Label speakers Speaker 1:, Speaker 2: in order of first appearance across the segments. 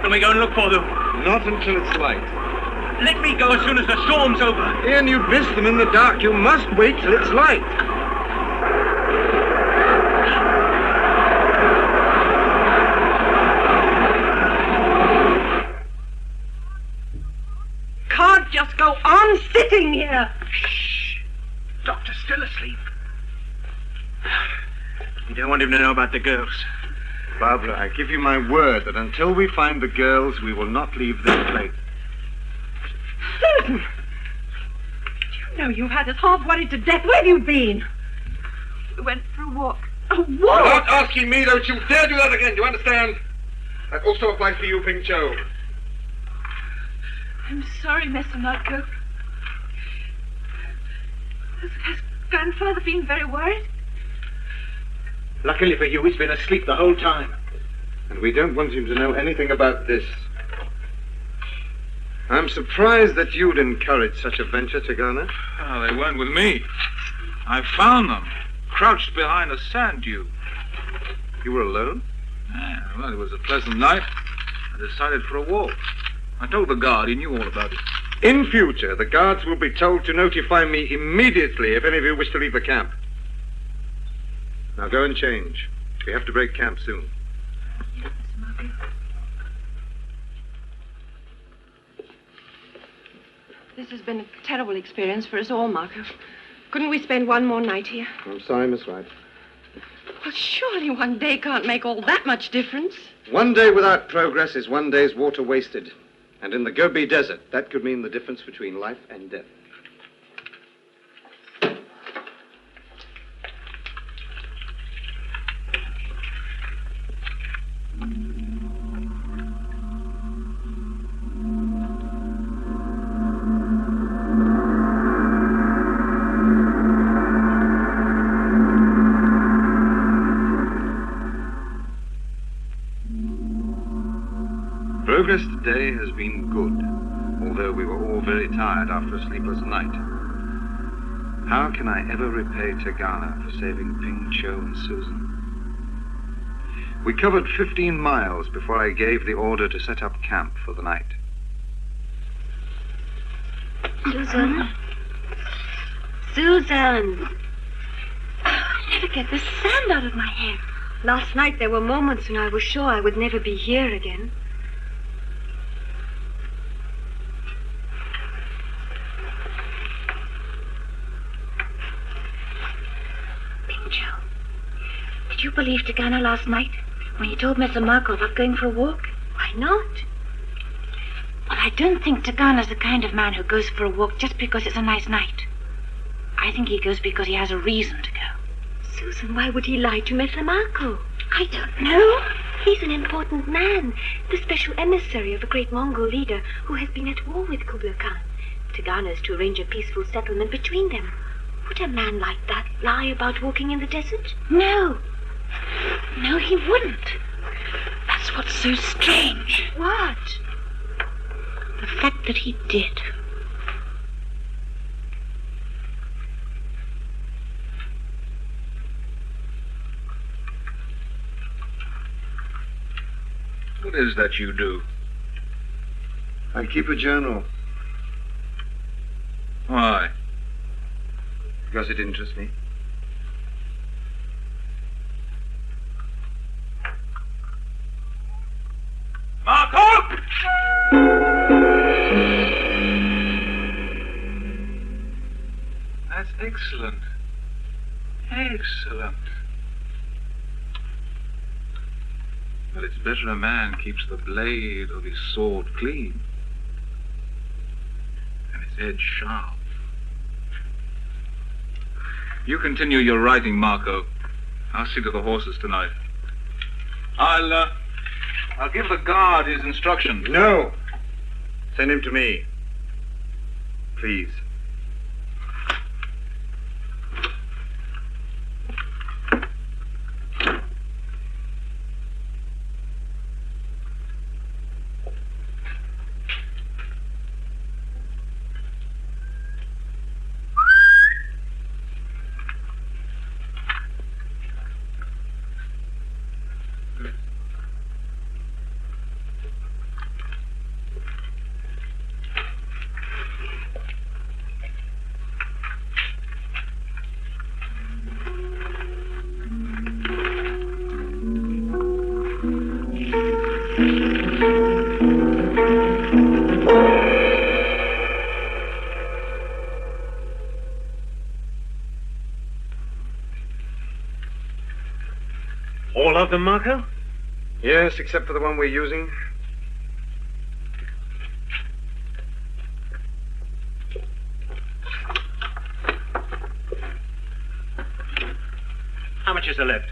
Speaker 1: Can we go and look for them?
Speaker 2: Not until it's light.
Speaker 1: Let me go as soon as the storm's over.
Speaker 2: Ian, you'd miss them in the dark. You must wait till it's light.
Speaker 3: Can't just go on sitting here.
Speaker 1: Shh. Doctor's still asleep. You don't want him to know about the girls.
Speaker 2: Barbara, I give you my word that until we find the girls, we will not leave this place.
Speaker 3: Susan! You know you've had us half worried to death. Where have you been? We went for a walk. A walk?
Speaker 2: Without asking me, don't you dare do that again, do you understand? That also applies to you, Ping Cho.
Speaker 3: I'm sorry, Mr. Marco. Has Grandfather been very worried?
Speaker 1: Luckily for you, he's been asleep the whole time.
Speaker 2: And we don't want him to know anything about this. I'm surprised that you'd encourage such a venture, Tagana.
Speaker 4: Oh, they weren't with me. I found them, crouched behind a sand dune.
Speaker 2: You were alone?
Speaker 4: Yeah, well, it was a pleasant night. I decided for a walk. I told the guard, he knew all about it.
Speaker 2: In future, the guards will be told to notify me immediately if any of you wish to leave the camp. Now go and change. We have to break camp soon.
Speaker 3: Yes, Mr. Marco. This has been a terrible experience for us all, Marco. Couldn't we spend one more night here?
Speaker 2: I'm sorry, Miss Wright.
Speaker 3: Well, surely one day can't make all that much difference.
Speaker 2: One day without progress is one day's water wasted. And in the Gobi Desert, that could mean the difference between life and death.
Speaker 4: Progress today has been good, although we were all very tired after a sleepless night. How can I ever repay Tagana for saving Ping Cho and Susan? We covered 15 miles before I gave the order to set up camp for the night.
Speaker 5: Susan? Susan! I never get the sand out of my hair. Last night there were moments when I was sure I would never be here again. Did you believe Tagana last night when he told Mr. Marco about going for a walk? Why not? Well, I don't think Tagana's the kind of man who goes for a walk just because it's a nice night. I think he goes because he has a reason to go. Susan, why would he lie to Mr. Marco? I don't know. He's an important man, the special emissary of a great Mongol leader who has been at war with Kublai Khan. Tagana is to arrange a peaceful settlement between them. Would a man like that lie about walking in the desert? No. No, he wouldn't. That's what's so strange. What? The fact that he did.
Speaker 4: What is that you do?
Speaker 2: I keep a journal
Speaker 4: Why?
Speaker 2: because it interests me.
Speaker 4: Marco! That's excellent. Excellent. But it's better a man keeps the blade of his sword clean and its edge sharp. You continue your writing, Marco. I'll see to the horses tonight. I'll give the guard his instructions.
Speaker 2: No. Send him to me. Please.
Speaker 1: All of them, Marco?
Speaker 2: Yes, except for the one we're using.
Speaker 1: How much is there left?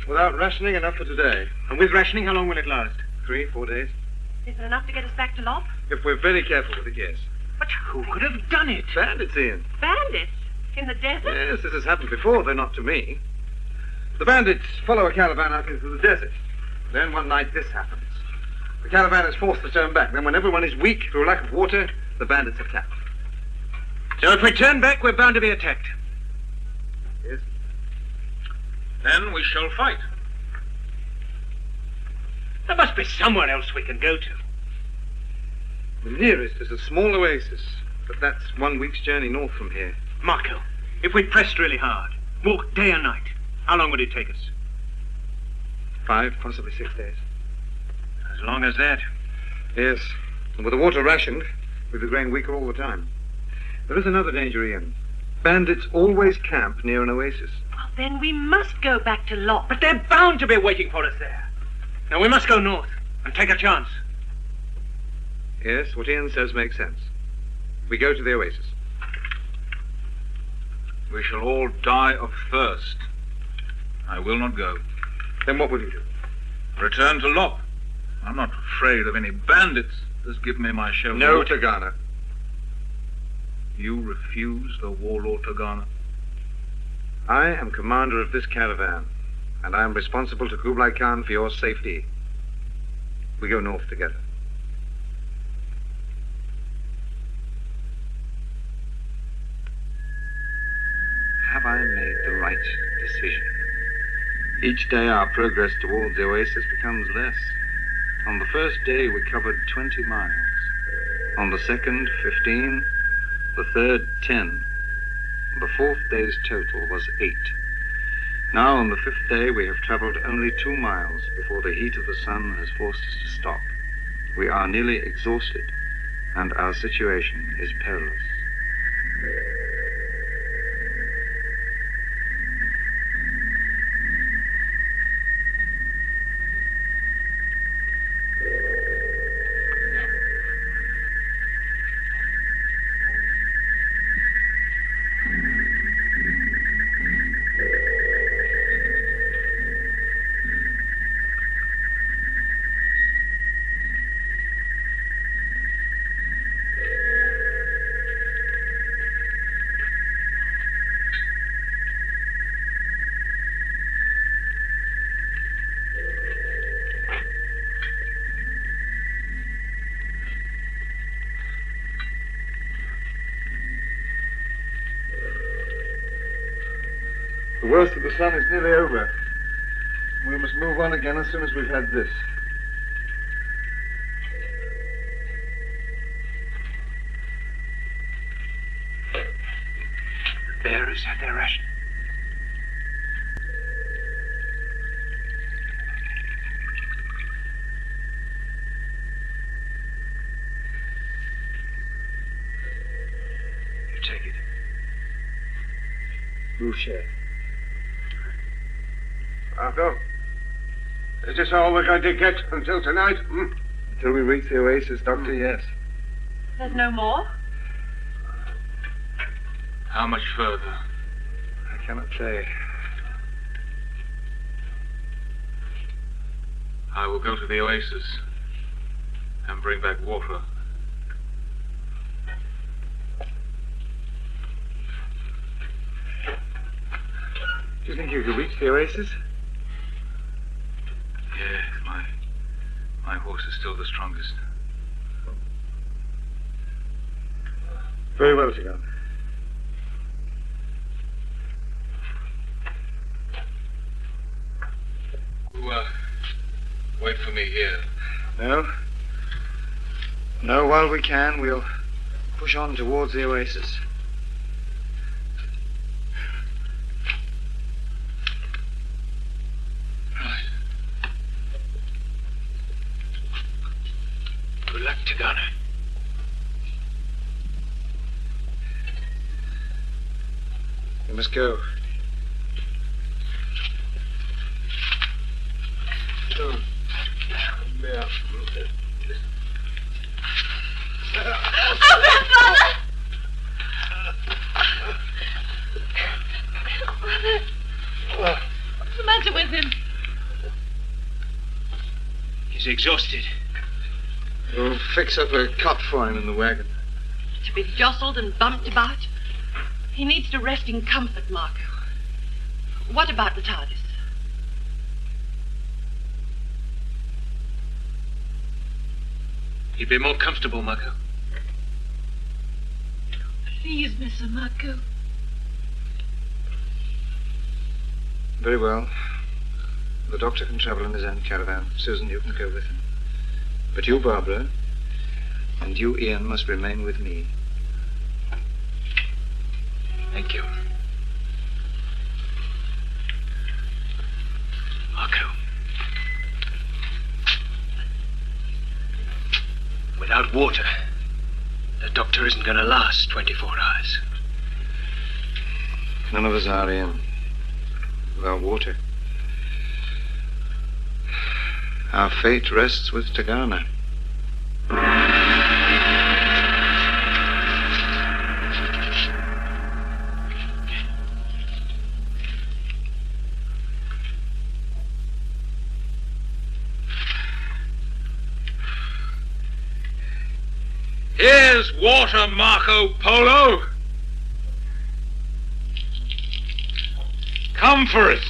Speaker 2: Without rationing, enough for today.
Speaker 1: And with rationing, how long will it last?
Speaker 2: 3-4 days.
Speaker 3: Is it enough to get us back to Lop?
Speaker 2: If we're very careful with it, yes.
Speaker 1: But who could have done it?
Speaker 2: Bandits, Ian.
Speaker 3: Bandits? In the desert?
Speaker 2: Yes, this has happened before, though not to me. The bandits follow a caravan out into the desert. Then one night this happens. The caravan is forced to turn back. Then when everyone is weak through lack of water, the bandits attack.
Speaker 1: So if we turn back, we're bound to be attacked.
Speaker 2: Yes.
Speaker 4: Then we shall fight.
Speaker 1: There must be somewhere else we can go to.
Speaker 2: The nearest is a small oasis, but that's 1 week's journey north from here.
Speaker 1: Marco, if we pressed really hard, walked day and night, how long would it take us?
Speaker 2: 5, possibly 6 days.
Speaker 1: As long as that.
Speaker 2: Yes, and with the water rationed, we'd be growing weaker all the time. There is another danger, Ian. Bandits always camp near an oasis.
Speaker 3: Well, then we must go back to Lop.
Speaker 1: But they're bound to be waiting for us there. Now we must go north and take a chance.
Speaker 2: Yes, what Ian says makes sense. We go to the oasis.
Speaker 4: We shall all die of thirst. I will not go.
Speaker 2: Then what will you do?
Speaker 4: Return to Lop. I'm not afraid of any bandits. Just give me my shell.
Speaker 2: No, Tagana.
Speaker 4: You refuse the warlord Tagana?
Speaker 2: I am commander of this caravan, and I am responsible to Kublai Khan for your safety. We go north together.
Speaker 4: Have I made the right decision? Each day our progress towards the oasis becomes less. On the first day we covered 20 miles. On the second, 15. The third, 10. The fourth day's total was 8. Now on the 5th day we have traveled only 2 miles before the heat of the sun has forced us to stop. We are nearly exhausted, and our situation is perilous.
Speaker 2: The worst of the sun is nearly over. We must move on again as soon as we've had this.
Speaker 1: The bearers had their ration. You take it.
Speaker 2: We'll share.
Speaker 6: Marco, is this all we're going to get until tonight?
Speaker 2: Until we reach the oasis, Doctor, yes.
Speaker 3: There's no more?
Speaker 4: How much further?
Speaker 2: I cannot say.
Speaker 4: I will go to the oasis and bring back water.
Speaker 2: Do you think you could reach the oasis?
Speaker 4: Yes, my horse is still the strongest.
Speaker 2: Very well, Tagana.
Speaker 4: Wait for me here.
Speaker 2: No. No, while we can, we'll push on towards the oasis.
Speaker 4: Right.
Speaker 1: Tagana.
Speaker 4: You must go.
Speaker 3: Oh, grandfather! What's the matter with him?
Speaker 1: He's exhausted.
Speaker 4: We'll fix up a cot for him in the wagon.
Speaker 3: To be jostled and bumped about? He needs to rest in comfort, Marco. What about the TARDIS?
Speaker 1: He'd be more comfortable, Marco.
Speaker 3: Please, Mr. Marco.
Speaker 4: Very well. The doctor can travel in his own caravan. Susan, you can go with him. But you, Barbara, and you, Ian, must remain with me.
Speaker 1: Thank you. Marco. Without water, the doctor isn't going to last 24 hours.
Speaker 4: None of us are, Ian. Without water. Our fate rests with Tagana.
Speaker 1: Here's water, Marco Polo. Come for it.